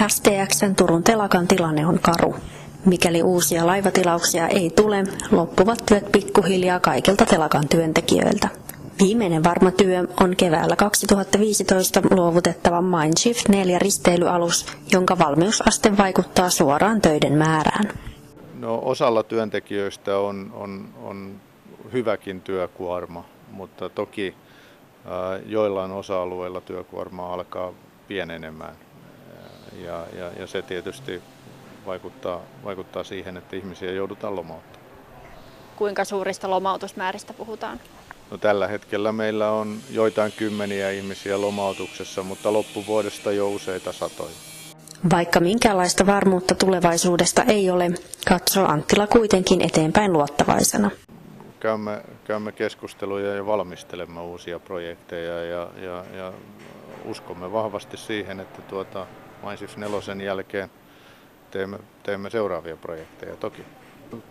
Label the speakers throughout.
Speaker 1: STX:n Turun telakan tilanne on karu. Mikäli uusia laivatilauksia ei tule, loppuvat työt pikkuhiljaa kaikilta telakan työntekijöiltä. Viimeinen varma työ on keväällä 2015 luovutettava Mindshift 4 risteilyalus, jonka valmiusaste vaikuttaa suoraan töiden määrään.
Speaker 2: No, osalla työntekijöistä on hyväkin työkuorma, mutta toki joillain osa-alueilla työkuorma alkaa pienenemään ja se tietysti vaikuttaa siihen, että ihmisiä joudutaan lomauttamaan.
Speaker 3: Kuinka suurista lomautusmääristä puhutaan?
Speaker 2: No, tällä hetkellä meillä on joitain kymmeniä ihmisiä lomautuksessa, mutta loppuvuodesta jo useita satoja.
Speaker 1: Vaikka minkäänlaista varmuutta tulevaisuudesta ei ole, katsoo Anttila kuitenkin eteenpäin luottavaisena.
Speaker 2: Käymme keskusteluja ja valmistelemme uusia projekteja ja uskomme vahvasti siihen, että Mindshift 4 jälkeen teemme seuraavia projekteja toki.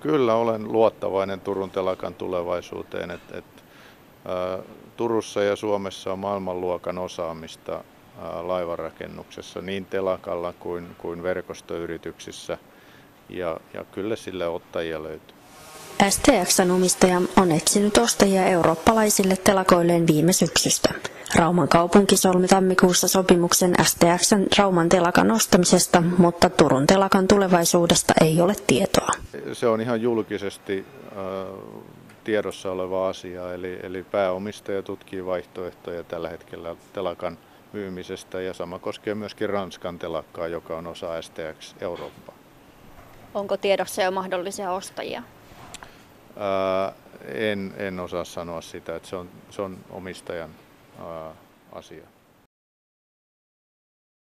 Speaker 2: Kyllä olen luottavainen Turun telakan tulevaisuuteen, että Turussa ja Suomessa on maailmanluokan osaamista laivanrakennuksessa niin telakalla kuin verkostoyrityksissä ja kyllä sille ottajia löytyy.
Speaker 1: STX:n omistaja on etsinyt ostajia eurooppalaisille telakoilleen viime syksystä. Rauman kaupunki solmi tammikuussa sopimuksen STX:n Rauman telakan ostamisesta, mutta Turun telakan tulevaisuudesta ei ole tietoa.
Speaker 2: Se on ihan julkisesti tiedossa oleva asia, eli pääomistaja tutkii vaihtoehtoja tällä hetkellä telakan myymisestä ja sama koskee myöskin Ranskan telakkaa, joka on osa STX Eurooppaa.
Speaker 3: Onko tiedossa jo mahdollisia ostajia?
Speaker 2: En osaa sanoa sitä, että se on omistajan asia.